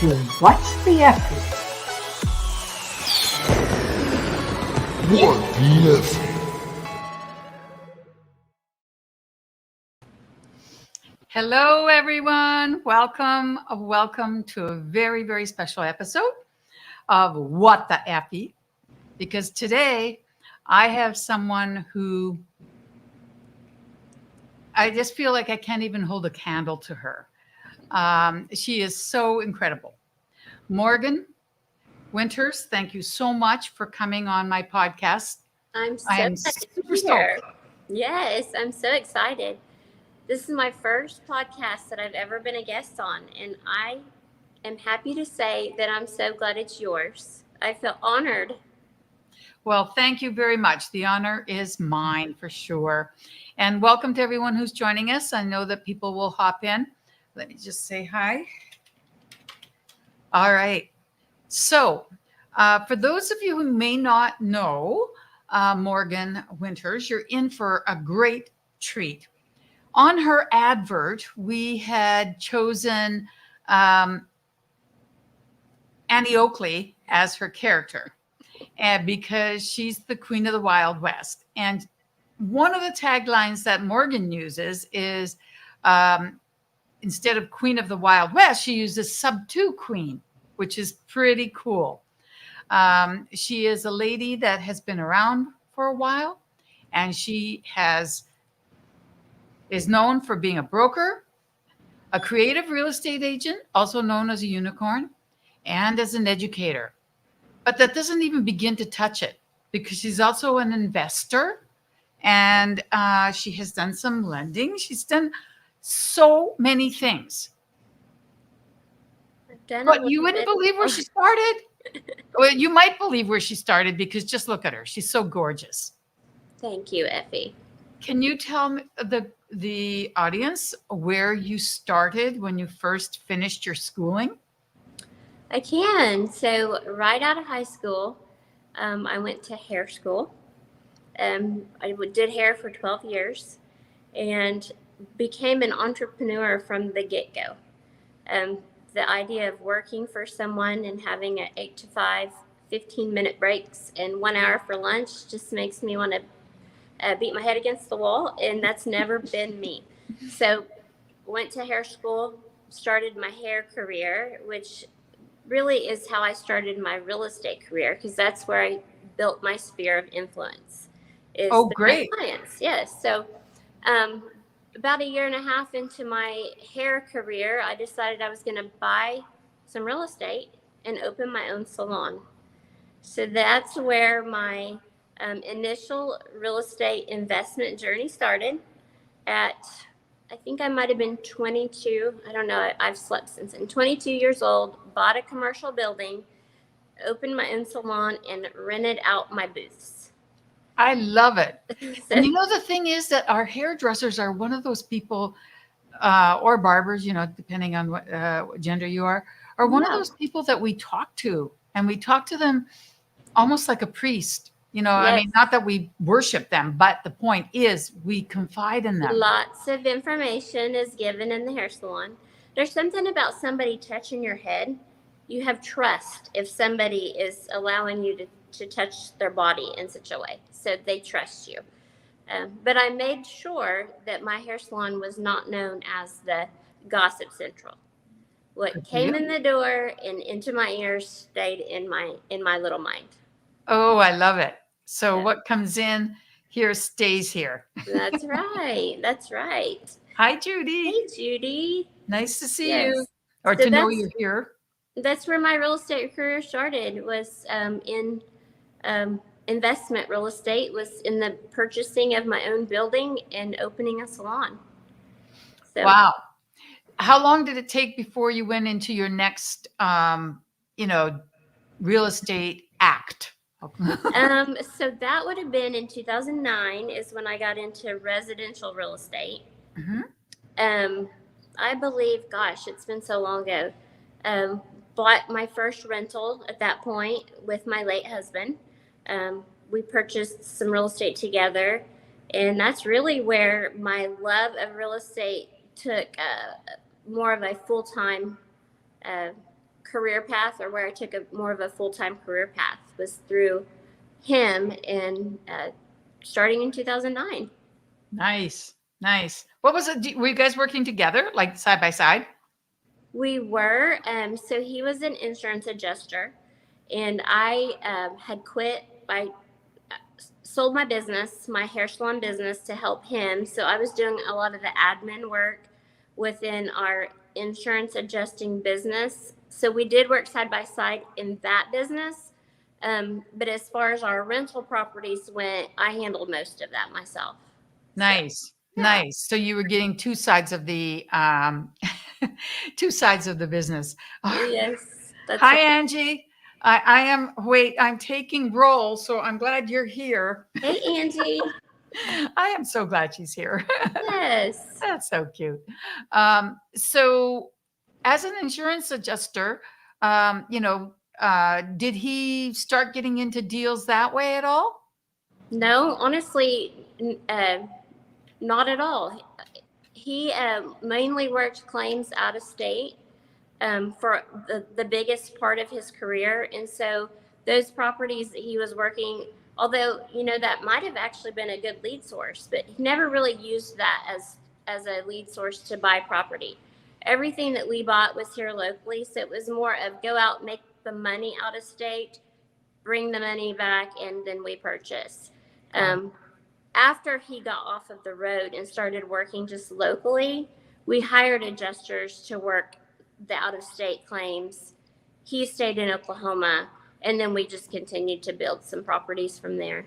to What's the Effie? What the F? Hello, everyone. Welcome to a very, very special episode of What the Effie. Because today I have someone who I just feel like I can't even hold a candle to her. She is so incredible. Morgan Winters, thank you so much for coming on my podcast. I'm so I am excited to super be stoked. here. Yes, I'm so excited. This is my first podcast that I've ever been a guest on, and I am happy to say that I'm so glad it's yours. I feel honored. Well, thank you very much. The honor is mine for sure. And welcome to everyone who's joining us. I know that people will hop in. Let me just say hi. All right. So, for those of you who may not know Morgan Winters, you're in for a great treat. On her advert, we had chosen Annie Oakley as her character. And because she's the queen of the Wild West. And one of the taglines that Morgan uses is instead of Queen of the Wild West, she uses Sub-2 Queen, which is pretty cool. She is a lady that has been around for a while, and she is known for being a broker, a creative real estate agent, also known as a unicorn, and as an educator. But that doesn't even begin to touch it because she's also an investor and she has done some lending. She's done so many things. But you wouldn't believe where she started. Well, you might believe where she started because just look at her. She's so gorgeous. Thank you, Effie. Can you tell me the audience where you started when you first finished your schooling? I can. So, right out of high school, I went to hair school. I did hair for 12 years and became an entrepreneur from the get-go. The idea of working for someone and having an 8 to 5, 15-minute breaks and 1 hour for lunch just makes me want to beat my head against the wall, and that's never been me. So, went to hair school, started my hair career, which really is how I started my real estate career because that's where I built my sphere of influence. Great. My clients, yes. So about a year and a half into my hair career, I decided I was going to buy some real estate and open my own salon. So that's where my initial real estate investment journey started at, I think I might have been 22. I don't know. I've slept since then. 22 years old, bought a commercial building, opened my own salon, and rented out my booths. I love it. And you know, the thing is that our hairdressers are one of those people, or barbers, you know, depending on what gender you are one of those people that we talk to. And we talk to them almost like a priest. You know, Yes. I mean, not that we worship them, but the point is we confide in them. Lots of information is given in the hair salon. There's something about somebody touching your head. You have trust if somebody is allowing you to touch their body in such a way. So they trust you. But I made sure that my hair salon was not known as the Gossip Central. What came in the door and into my ears stayed in my little mind. Oh, I love it. So what comes in here stays here. That's right. That's right. Hi, Judy. Hey, Judy. Nice to see Yes. you or So to know you're here. That's where my real estate career started, was in investment real estate, was in the purchasing of my own building and opening a salon. So, Wow. How long did it take before you went into your next, real estate act? so that would have been in 2009 is when I got into residential real estate. Mm-hmm. I believe, gosh, it's been so long ago. Bought my first rental at that point with my late husband. We purchased some real estate together, and that's really where my love of real estate took more of a full-time career path, or where I took a more of a full-time career path, was through him, and starting in 2009. Nice. Nice. What was it? Were you guys working together, like side by side? We were. So he was an insurance adjuster, and I had quit. I sold my business, my hair salon business, to help him. So I was doing a lot of the admin work within our insurance adjusting business. So we did work side by side in that business. But as far as our rental properties went, I handled most of that myself. Nice. So, yeah. Nice. So you were getting two sides of the two sides of the business. Yes. Hi, Angie. I am, wait, I'm taking roll, so I'm glad you're here. Hey, Angie. I am so glad she's here. Yes. That's so cute. So as an insurance adjuster, did he start getting into deals that way at all? No, honestly, not at all. He mainly worked claims out of state for the biggest part of his career. And so those properties that he was working, although, that might have actually been a good lead source, but he never really used that as a lead source to buy property. Everything that we bought was here locally. So it was more of go out, make the money out of state, bring the money back, and then we purchase. After he got off of the road and started working just locally, we hired adjusters to work the out-of-state claims. He stayed in Oklahoma, and then we just continued to build some properties from there.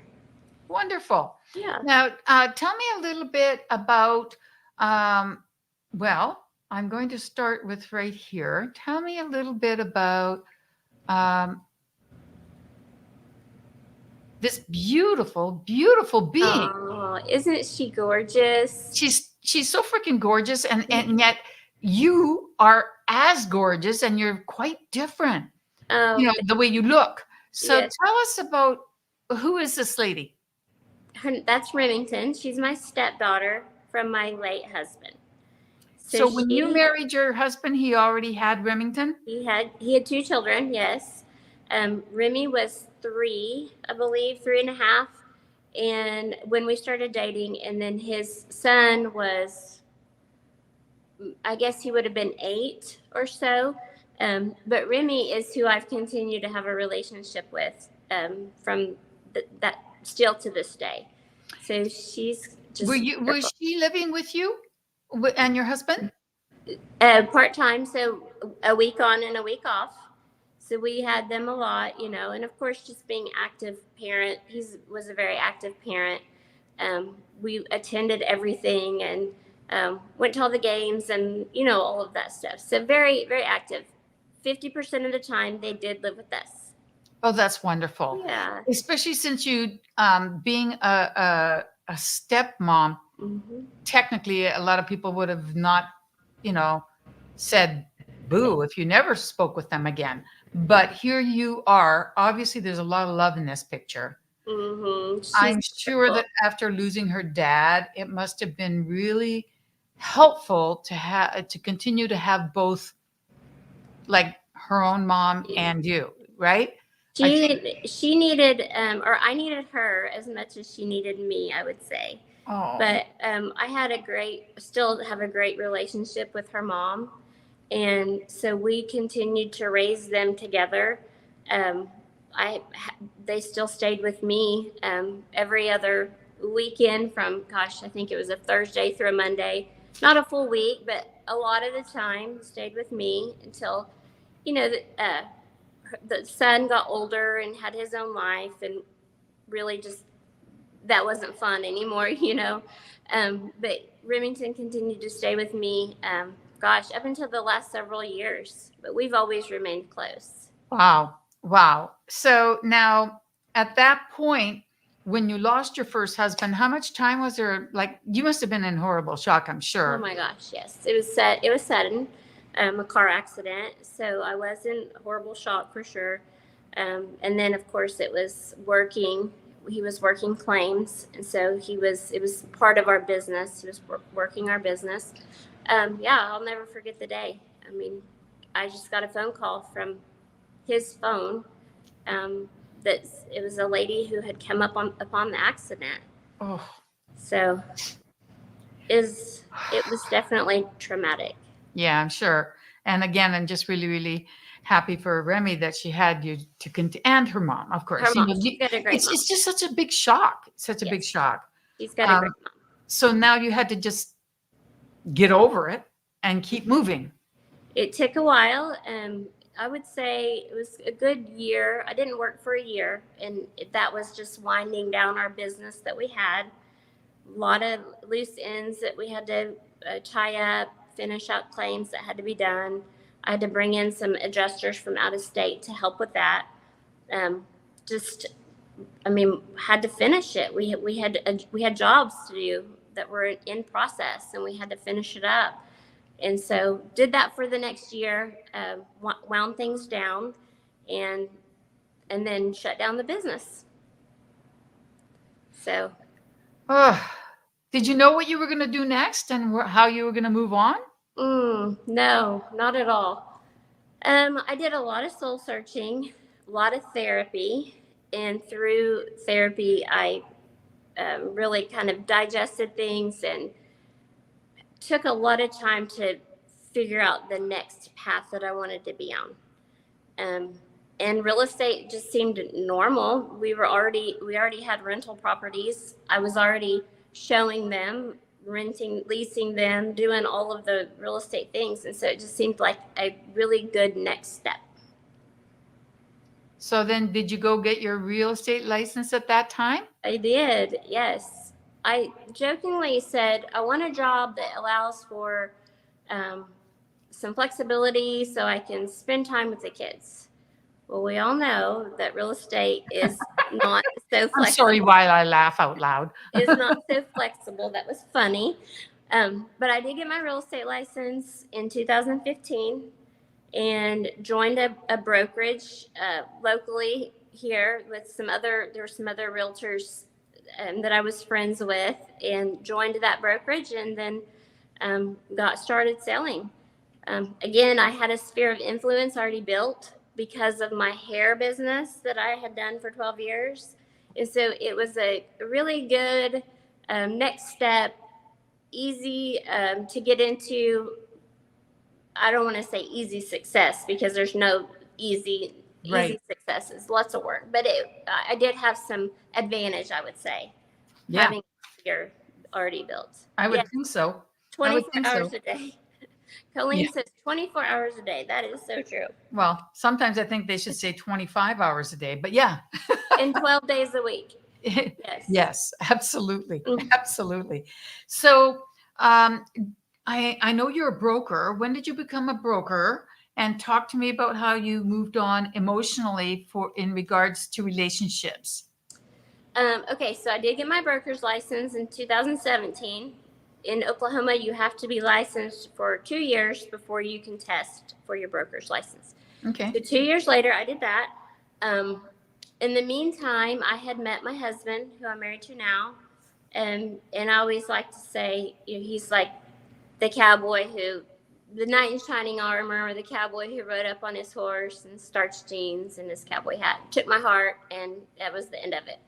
Wonderful. Yeah. Now, tell me a little bit about, well, I'm going to start with right here. Tell me a little bit about this beautiful, beautiful being. Oh, isn't she gorgeous? She's so freaking gorgeous, and yet you are as gorgeous, and you're quite different. Oh, The way you look. So yes. tell us about, who is this lady? That's Remington. She's my stepdaughter from my late husband. So when you married your husband, he already had Remington? He had 2 children, yes. Remy was 3, I believe, 3.5. And when we started dating, and then his son was, I guess he would have been 8 or so. But Remy is who I've continued to have a relationship with from that still to this day. So she's just. Was she living with you and your husband? Part-time, so a week on and a week off. So we had them a lot, and of course, just being active parent. He was a very active parent. We attended everything and went to all the games and, all of that stuff. So very, very active. 50% of the time they did live with us. Oh, that's wonderful. Yeah. Especially since you, being a stepmom, technically a lot of people would have not, said boo if you never spoke with them again. But here you are. Obviously, there's a lot of love in this picture. I'm sure that after losing her dad, it must have been really helpful to continue to have both, like her own mom and you, right? She needed, or I needed her as much as she needed me, I would say. Oh. But I still have a great relationship with her mom. And so we continued to raise them together. They still stayed with me every other weekend from, I think it was a Thursday through a Monday. Not a full week, but a lot of the time stayed with me until, the son got older and had his own life, and really just that wasn't fun anymore, But Remington continued to stay with me, up until the last several years. But we've always remained close. Wow. So now, at that point, when you lost your first husband, how much time was there? Like, you must have been in horrible shock, I'm sure. Oh my gosh, yes. It was sudden, a car accident. So I was in horrible shock for sure. And then, of course, it was working. He was working claims, and so it was part of our business. He was working our business. I'll never forget the day. I mean, I just got a phone call from his phone. That it was a lady who had come upon the accident. Oh, So it was definitely traumatic. yeah, I'm sure. And again, I'm just really, really happy for Remy that she had you to continue, and her mom, of Her course. mom, she's got a great mom. It's just such a big shock, such a big Yes, shock. she's got a great mom. So now you had to just get over it and keep moving. It took a while. I would say it was a good year. I didn't work for a year, and that was just winding down our business that we had. A lot of loose ends that we had to tie up, finish out claims that had to be done. I had to bring in some adjusters from out of state to help with that. Had to finish it. We had jobs to do that were in process, and we had to finish it up. And so did that for the next year, wound things down, and then shut down the business. So. Did you know what you were going to do next and how you were going to move on? No, not at all. I did a lot of soul searching, a lot of therapy, and through therapy, I really kind of digested things and took a lot of time to figure out the next path that I wanted to be on. And real estate just seemed normal. We already had rental properties. I was already showing them, renting, leasing them, doing all of the real estate things. And so it just seemed like a really good next step. So then did you go get your real estate license at that time? I did, yes. I jokingly said, I want a job that allows for some flexibility so I can spend time with the kids. Well, we all know that real estate is not so flexible. I'm sorry why I laugh out loud. It's not so flexible. That was funny. But I did get my real estate license in 2015 and joined a brokerage locally here with there were some other realtors that I was friends with, and joined that brokerage, and then got started selling. Again, I had a sphere of influence already built because of my hair business that I had done for 12 years. And so it was a really good next step, easy to get into. I don't want to say easy success, because there's no easy successes, lots of work. But I did have some advantage, I would say, having a sphere already built. I would think so. 24 hours a day. Colleen says 24 hours a day. That is so true. Well, sometimes I think they should say 25 hours a day, but yeah. And 12 days a week. Yes. Yes, absolutely. Absolutely. So I know you're a broker. When did you become a broker? And talk to me about how you moved on emotionally in regards to relationships. Okay, so I did get my broker's license in 2017. In Oklahoma, you have to be licensed for 2 years before you can test for your broker's license. Okay. So 2 years later, I did that. In the meantime, I had met my husband, who I'm married to now. And I always like to say, he's like the cowboy the knight in shining armor, or the cowboy who rode up on his horse and starched jeans and his cowboy hat. Took my heart, and that was the end of it.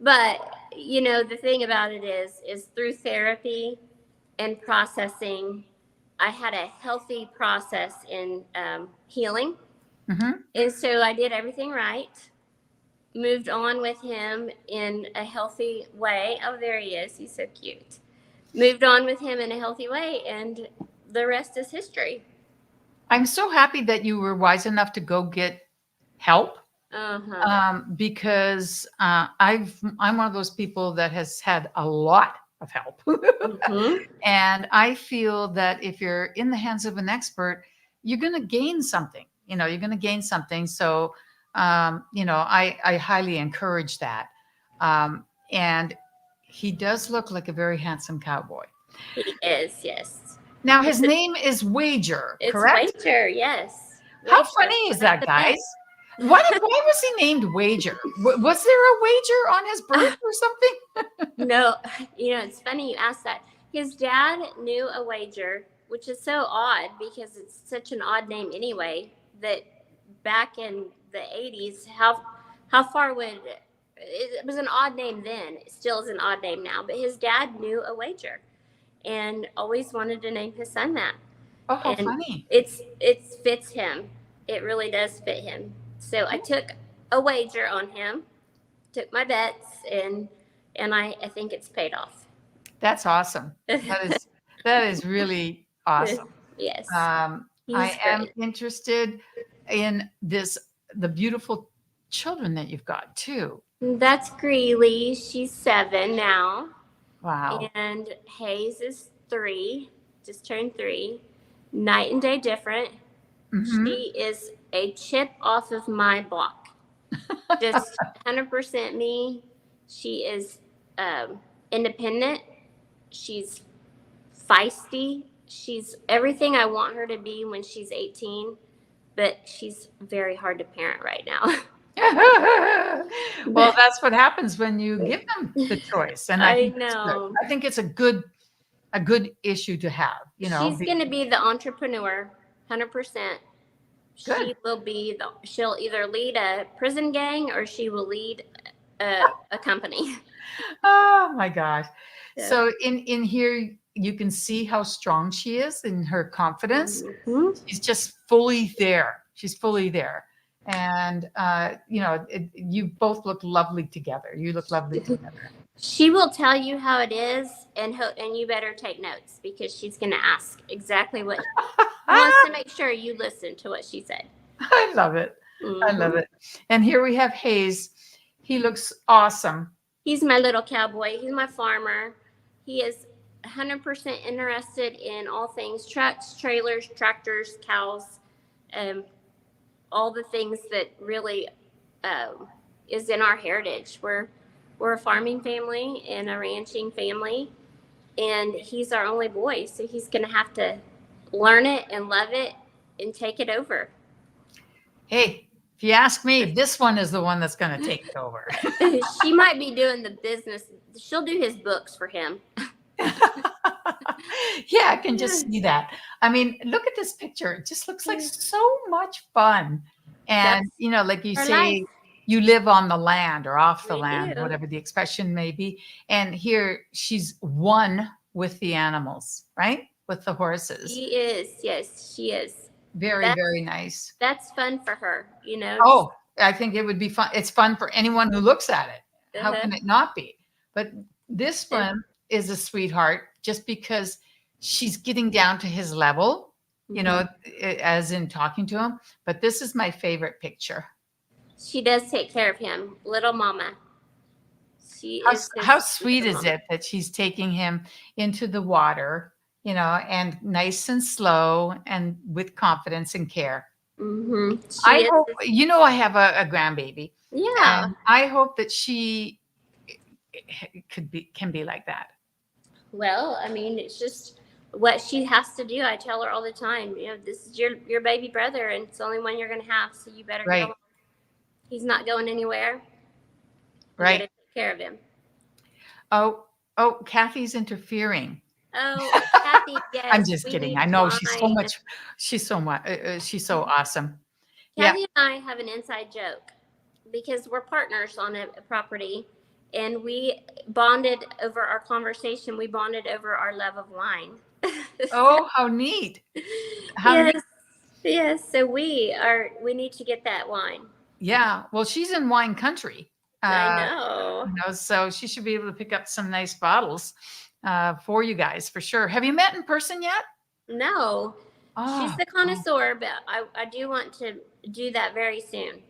But, the thing about it is through therapy and processing, I had a healthy process in healing. Mm-hmm. And so I did everything right, moved on with him in a healthy way. Oh, there he is. He's so cute. Moved on with him in a healthy way, and the rest is history. I'm so happy that you were wise enough to go get help. Because I'm one of those people that has had a lot of help. Mm-hmm. And I feel that if you're in the hands of an expert, you're going to gain something. You're going to gain something. So, I highly encourage that. And he does look like a very handsome cowboy. He is, yes. Now, his name is Wager, correct? It's Wager, yes. How funny is that, guys? Why was he named Wager? Was there a wager on his birth or something? No, it's funny you asked that. His dad knew a wager, which is so odd because it's such an odd name anyway. That back in the 80s, how far would it was an odd name then. It still is an odd name now. But his dad knew a wager, and always wanted to name his son that. Oh, how And funny. it fits him. It really does fit him. So I took a wager on him, took my bets, and I think it's paid off. That's awesome. That is really awesome. Yes, I he's am great. interested in the beautiful children that you've got too. That's Greeley. She's 7 now. Wow. And Hayes is 3, just turned 3. Night and day different. Mhm. She is a chip off of my block. Just 100% me. She is independent. She's feisty. She's everything I want her to be when she's 18, but she's very hard to parent right now. Well, that's what happens when you give them the choice, and I I think it's good. know. I think it's a good issue to have. You know, She's going to be the entrepreneur, 100%. Good. She will be she'll either lead a prison gang or she will lead a company. Oh my gosh. Yeah. So in here you can see how strong she is in her confidence. Mhm. She's just fully there. She's fully there. And you both look lovely together. You look lovely together. She will tell you how it is, and you better take notes because she's going to ask exactly what wants to make sure you listen to what she said. I love it. I love it. And here we have Hayes. He looks awesome. He's my little cowboy. He's my farmer. He is 100% interested in all things trucks, trailers, tractors, cows, all the things that really is in our heritage. We're a farming family and a ranching family, and he's our only boy, so he's going to have to learn it and love it and take it over. Hey, if you ask me, this one is the one that's going to take it over. She might be doing the business. She'll do his books for him. Yeah, I can just see that. I mean, look at this picture. It just looks like so much fun. And, like you her say, life. you live on the land or off the We land, do. whatever the expression may be. And here she's one with the animals, right? With the horses. She is. Yes, she is. Very, very nice. That's fun for her, Oh, I think it would be fun. It's fun for anyone who looks at it. How can it not be? But this one is a sweetheart just because she's getting down to his level, as in talking to him. But this is my favorite picture. She does take care of him, little mama. How sweet is it that she's taking him into the water, and nice and slow and with confidence and care. Mm-hmm. I hope, I have a grandbaby. Yeah. And I hope that she can be like that. Well, I mean, it's just what she has to do. I tell her all the time, this is your baby brother, and it's the only one you're going to have, so you better get on. He's not going anywhere. Right. You better take care of him. Oh, Kathy's interfering. Oh, Kathy, yes. I'm just kidding. I know she's so awesome. Kathy and I have an inside joke because we're partners on a property, and we bonded over our conversation. We bonded over our love of wine. Oh, how neat. Yes. So we need to get that wine. Yeah. Well, she's in wine country. I know. So she should be able to pick up some nice bottles for you guys for sure. Have you met in person yet? No. She's the connoisseur, but I do want to do that very soon.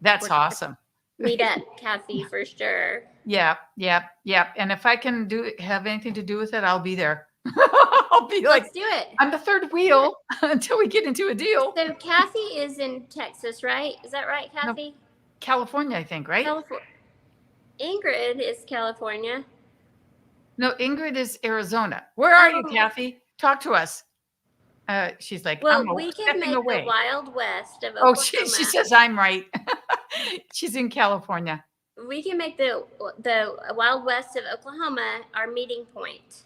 That's awesome. Meet up, Kathy, for sure. Yeah. And if I can have anything to do with it, I'll be there. I'll be Let's do it. I'm the third wheel until we get into a deal. So Kathy is in Texas, right? Is that right, Kathy? No, California, I think, right? Ingrid is California. No, Ingrid is Arizona. Where are you, Kathy? Talk to us. She's like, well, we can make away. the Wild West of Oklahoma. Oh, she says I'm right. She's in California. We can make the Wild West of Oklahoma our meeting point.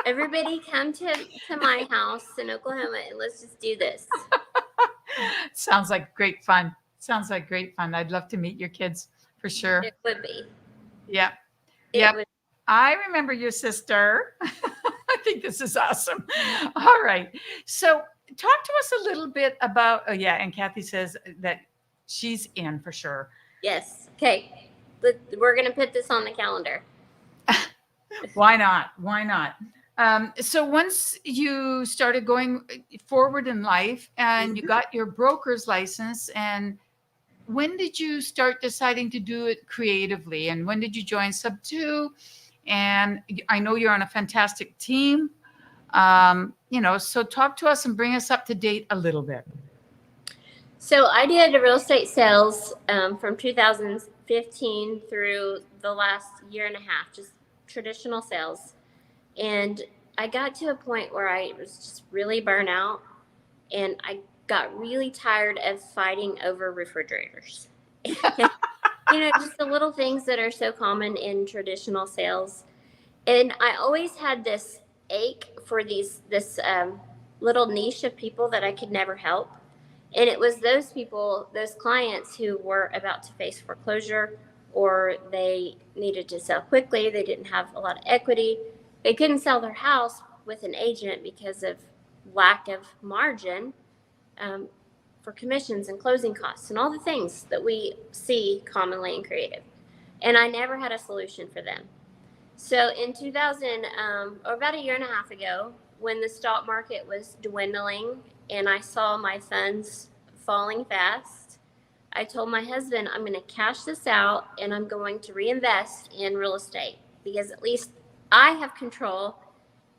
Everybody come to my house in Oklahoma and let's just do this. Sounds like great fun. Sounds like great fun. I'd love to meet your kids for sure. It would be. Yeah. It Yep. would. I remember your sister. I think this is awesome. All right. So talk to us a little bit about, oh yeah, and Kathy says that she's in for sure. Yes. Okay. We're going to put this on the calendar. Why not? Why not? So once you started going forward in life and you got your broker's license, and when did you start deciding to do it creatively? And when did you join Sub 2? And I know you're on a fantastic team. So talk to us and bring us up to date a little bit. So I did real estate sales from 2015 through the last year and a half, just traditional sales. And I got to a point where I was just really burnt out, and I got really tired of fighting over refrigerators. Just the little things that are so common in traditional sales. And I always had this ache for this little niche of people that I could never help. And it was those people, those clients who were about to face foreclosure, or they needed to sell quickly. They didn't have a lot of equity. They couldn't sell their house with an agent because of lack of margin for commissions and closing costs and all the things that we see commonly in creative. And I never had a solution for them. So in 2000, or about a year and a half ago, when the stock market was dwindling and I saw my funds falling fast, I told my husband, I'm going to cash this out and I'm going to reinvest in real estate, because at least I have control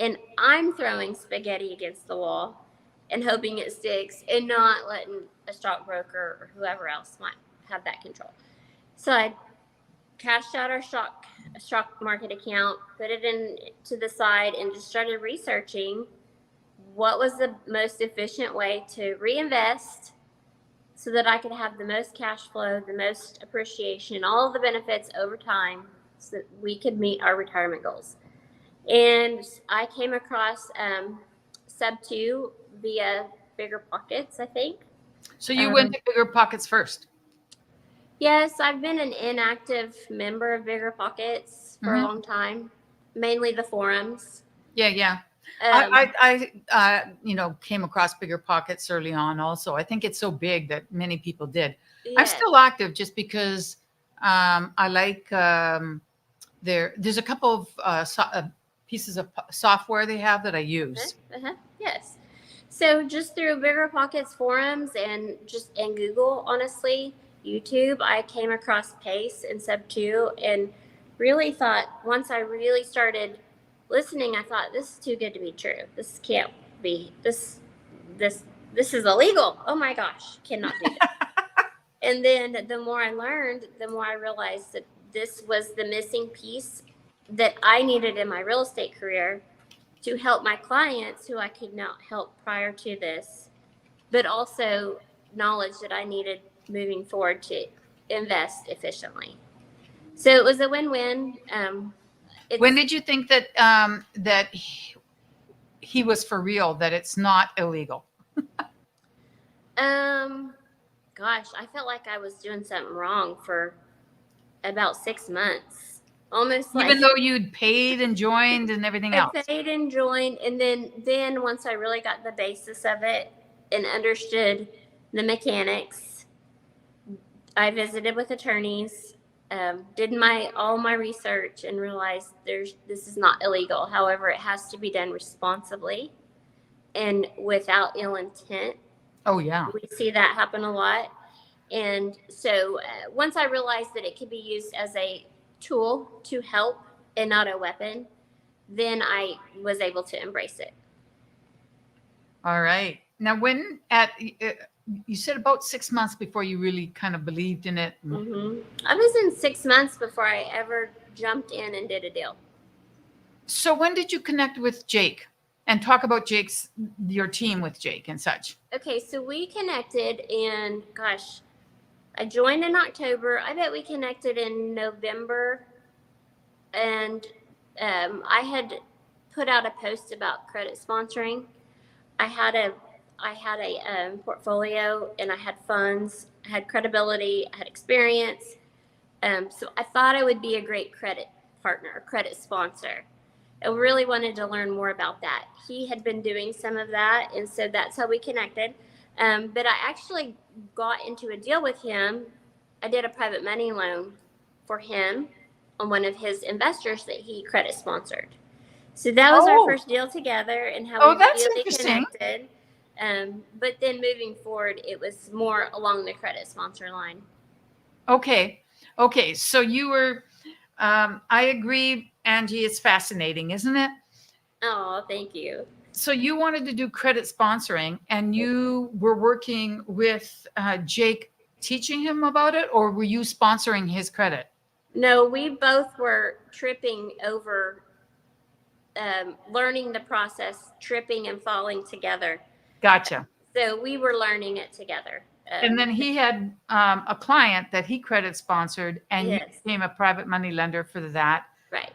and I'm throwing spaghetti against the wall and hoping it sticks, and not letting a stockbroker or whoever else might have that control. So I cashed out our stock market account, put it in to the side, and just started researching what was the most efficient way to reinvest so that I could have the most cash flow, the most appreciation, all of the benefits over time, so that we could meet our retirement goals. And I came across Sub 2 via Bigger Pockets, I think. So you went to Bigger Pockets first? Yes, I've been an inactive member of Bigger Pockets for a long time, mainly the forums. Yeah. I came across Bigger Pockets early on also. I think it's so big that many people did. Yes. I'm still active just because I like there's a couple of pieces of software they have that I use. Yes. So just through Bigger Pockets forums and Google, honestly, YouTube, I came across PACE and Sub 2, and really thought, once I really started listening, I thought, this is too good to be true. This can't be, this is illegal. Oh my gosh, cannot do that. And then the more I learned, the more I realized that this was the missing piece that I needed in my real estate career to help my clients who I could not help prior to this, but also knowledge that I needed moving forward to invest efficiently. So it was a win-win. When did you think that that he was for real, that it's not illegal? Gosh, I felt like I was doing something wrong for about 6 months. Almost like, even though you'd paid and joined and everything else. I paid and joined, and then once I really got the basis of it and understood the mechanics, I visited with attorneys, did all my research, and realized this is not illegal. However, it has to be done responsibly and without ill intent. Oh yeah, we see that happen a lot. And so once I realized that it could be used as a tool to help and not a weapon, then I was able to embrace it. All right. Now, when you said about 6 months before you really kind of believed in it. I was in 6 months before I ever jumped in and did a deal. So when did you connect with Jake and talk about your team with Jake and such? Okay, so we connected in, gosh, I joined in October. I bet we connected in November. And I had put out a post about credit sponsoring. I had a portfolio, and I had funds, I had credibility, I had experience. So I thought I would be a great credit partner, credit sponsor. I really wanted to learn more about that. He had been doing some of that, and so that's how we connected. But I actually got into a deal with him. I did a private money loan for him on one of his investors that he credit sponsored. So that was our Oh. first deal together, and how Oh, we that's really interesting. connected. But then moving forward, it was more along the credit sponsor line. Okay. Okay. So you were, I agree, Angie, it's fascinating, isn't it? Oh, thank you. So you wanted to do credit sponsoring and you were working with Jake teaching him about it, or were you sponsoring his credit? No, we both were tripping over, learning the process, tripping and falling together. Gotcha. So we were learning it together. And then he had a client that he credit sponsored, and you Yes. became a private money lender for that Right.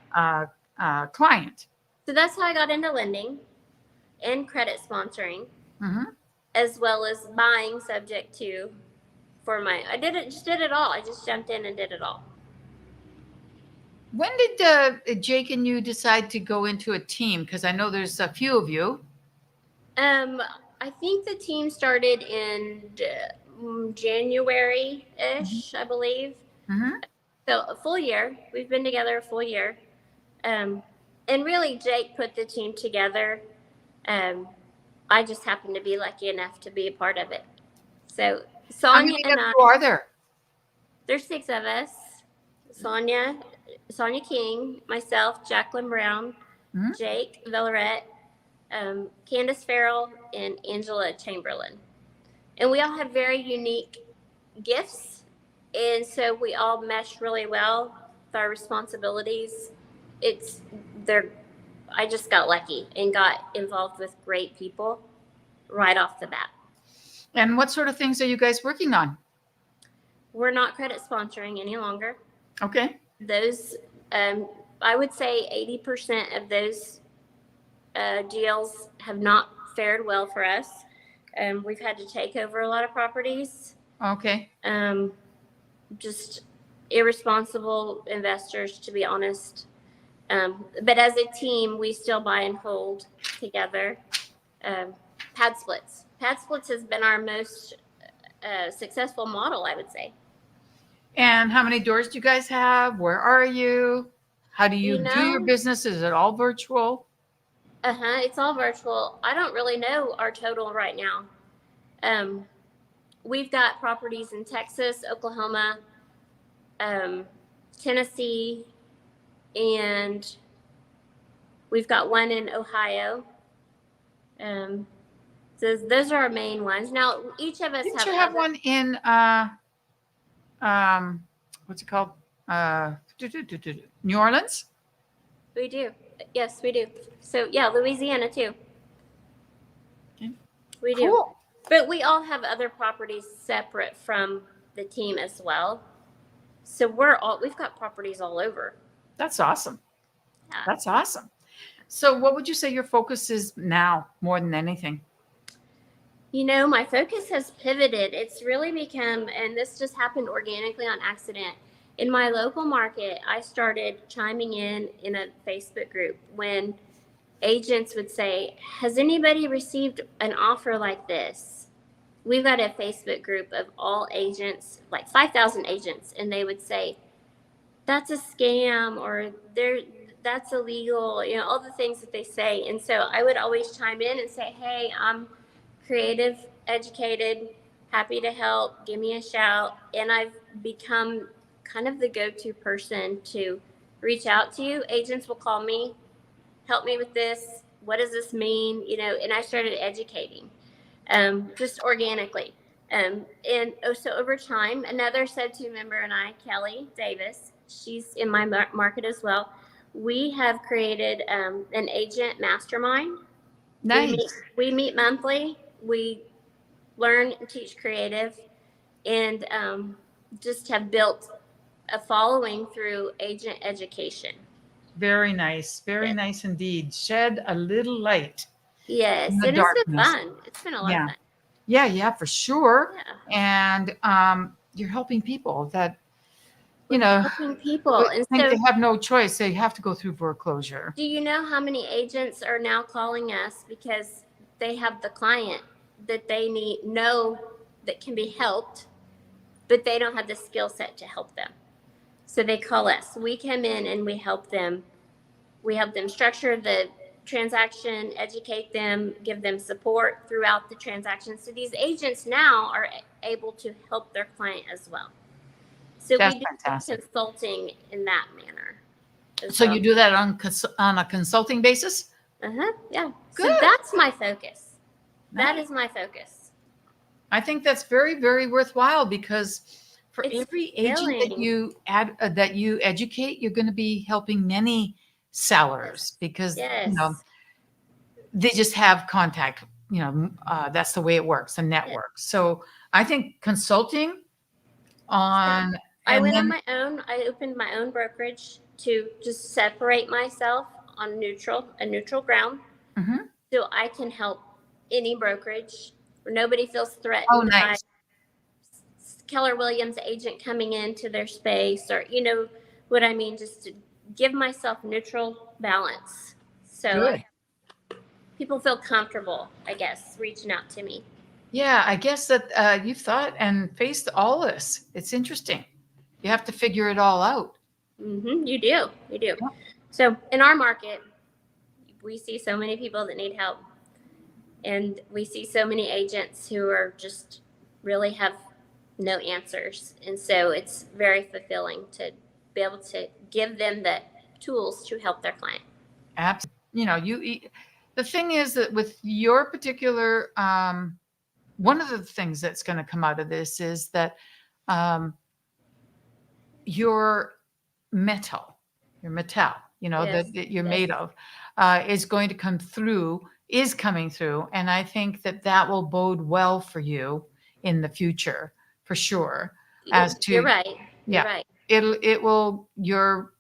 client. So that's how I got into lending and credit sponsoring, Hmm. as well as buying subject to for my, just did it all. I just jumped in and did it all. When did Jake and you decide to go into a team? Because I know there's a few of you. I think the team started in January-ish, I believe. Hmm. So a full year. We've been together a full year. And really, Jake put the team together. I just happened to be lucky enough to be a part of it. So How Sonia many and of I, you are there? there's 6 of us. Sonia King, myself, Jacqueline Brown, Mhm. Jake Villaret, Candace Farrell, and Angela Chamberlain. And we all have very unique gifts, and so we all mesh really well with our responsibilities. It's they're I just got lucky and got involved with great people right off the bat. And what sort of things are you guys working on? We're not credit sponsoring any longer. Okay. Those, I would say 80% of those deals have not fared well for us. We've had to take over a lot of properties. Okay. Just irresponsible investors, to be honest. But as a team, we still buy and hold together. Pad splits. Pad splits has been our most successful model, I would say. And how many doors do you guys have? Where are you? How do you do your business? Is it all virtual? It's all virtual. I don't really know our total right now. We've got properties in Texas, Oklahoma, Tennessee, and we've got one in Ohio. So those are our main ones. Now, each of us Didn't you have one in what's it called? New Orleans? We do. Yes, we do. So yeah, Louisiana too. Okay. We do. Cool. But we all have other properties separate from the team as well. So we've got properties all over. That's awesome. Yeah. That's awesome. So what would you say your focus is now more than anything? You know, my focus has pivoted. It's really become, and this just happened organically on accident. In my local market, I started chiming in a Facebook group when agents would say, "Has anybody received an offer like this?" We've got a Facebook group of all agents, like 5,000 agents, and they would say, "That's a scam," or "That's illegal," you know, all the things that they say. And so I would always chime in and say, "Hey, I'm creative, educated, happy to help. Give me a shout." And I've become kind of the go-to person to reach out to you. Agents will call me, "Help me with this. What does this mean?" You know, and I started educating, just organically. So over time, another sub-team member and I, Kelly Davis, she's in my market as well. We have created an agent mastermind. Nice. We meet monthly. We learn and teach creative, and just have built a following through agent education. Very nice. Very Yes. nice indeed. Shed a little light in Yes, the and it's been darkness. fun. It's been a lot of Yeah. fun. Yeah, yeah, for sure. Yeah, And you're helping people that, you we're know, helping people. And think they so, have no choice. They have to go through foreclosure. do you know how many agents are now calling us because they have the client that they know that can be helped, but they don't have the skill set to help them? So they call us. We come in and we help them. We help them structure the transaction, educate them, give them support throughout the transaction. So these agents now are able to help their client as well. So That's we do fantastic. consulting in that manner as So well. you do that on a consulting basis? Yeah. So Good. that's my focus. That Nice. is my focus. I think that's very, very worthwhile because for It's every agent that fulfilling. that you educate, you're going to be helping many sellers because Yes. they just have contact. That's the way it works, the Yes. network. So I think consulting So on I and went on then my own. I opened my own brokerage to just separate myself on a neutral ground, Mhm. so I can help any brokerage where nobody feels Oh, threatened by nice. Keller Williams agent coming into their space, or you know what I mean, just to give myself neutral balance. So Good. people feel comfortable, I guess, reaching out to me. Yeah, I guess that you've thought and faced all this. It's interesting. You have to figure it all out. You do. You do. So in our market, we see so many people that need help, and we see so many agents who are just really have no answers. And so it's very fulfilling to be able to give them the tools to help their client. Absolutely. The thing is that with your particular, one of the things that's going to come out of this is that um, your metal, your metal, Yes. that you're Yes. made of, is going to come through, is coming through. And I think that that will bode well for you in the future, for sure. As You're to, right. You're yeah, right. your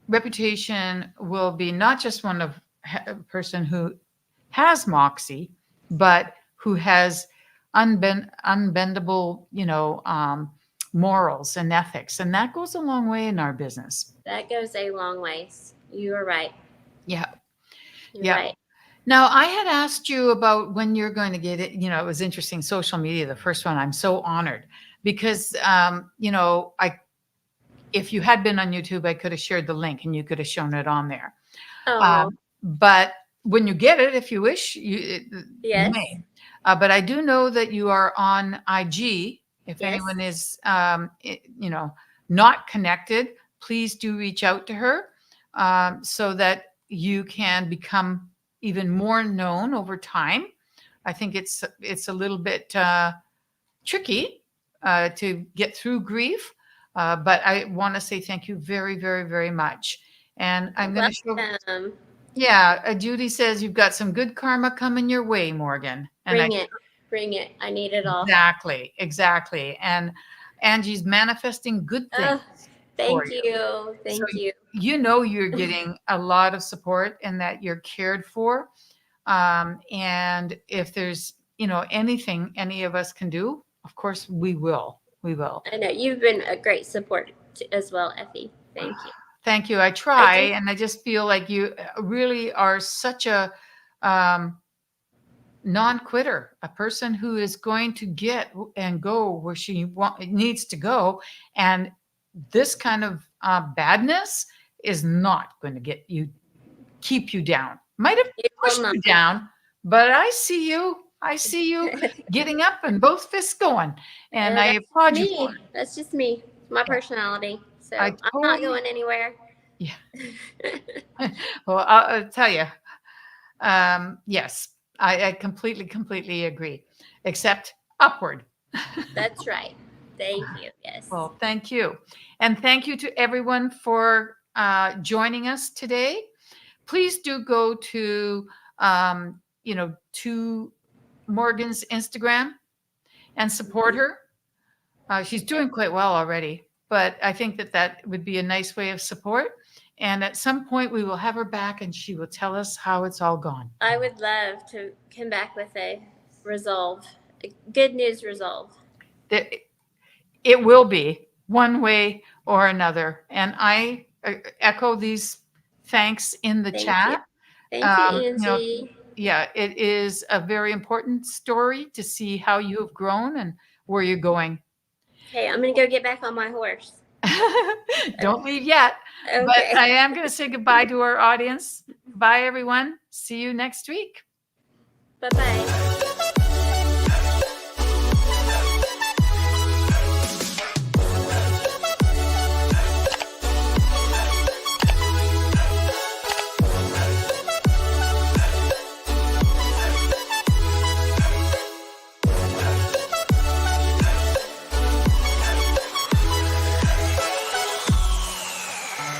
reputation will be not just one of a person who has moxie, but who has unbendable, morals and ethics, and that goes a long way in our business. That goes a long ways. You are right. Yeah, You're yeah. right. Now, I had asked you about when you're going to get it. It was interesting. Social media, the first one. I'm so honored because, I if you had been on YouTube, I could have shared the link and you could have shown it on there. Oh, But when you get it, if you wish, you yes. may. But I do know that you are on IG. If Yes. anyone is, not connected, please do reach out to her so that you can become even more known over time. I think it's a little bit tricky to get through grief, but I want to say thank you very, very, very much. And I'm You're going to show. welcome. Yeah, Judy says you've got some good karma coming your way, Morgan. And I Bring it. Bring it. I need it all. exactly, exactly. And Angie's manifesting good things Oh, for thank you. you. So Thank you. you're getting a lot of support and that you're cared for. And if there's, anything any of us can do, of course we will. We will. I know you've been a great support as well, Effie. Thank you. Thank you. I I try, do. and I just feel like you really are such a um, non-quitter, a person who is going to get and go where she needs to go. And this kind of badness is not going to keep you down. Might have You will pushed not. you down, but I see you. I see you getting up and both fists going. And I That's applaud you for me. it. That's just me. It's my Yeah, personality. So I I'm not totally, going anywhere. yeah. Well, I'll tell you, yes, I completely, completely agree, except upward. That's right. Thank you. Yes. Well, thank you. And thank you to everyone for joining us today. Please do go to Morgan's Instagram and support her. She's doing quite well already, but I think that would be a nice way of support. And at some point, we will have her back and she will tell us how it's all gone. I would love to come back with a resolve, a good news resolve. It will be one way or another. And I echo these thanks in the Thank chat. you. Thank you, You know, Angie. yeah, it is a very important story to see how you have grown and where you're going. Okay, I'm going to go get back on my horse. Don't leave yet. Okay. But I am going to say goodbye to our audience. Bye, everyone. See you next week. Bye-bye.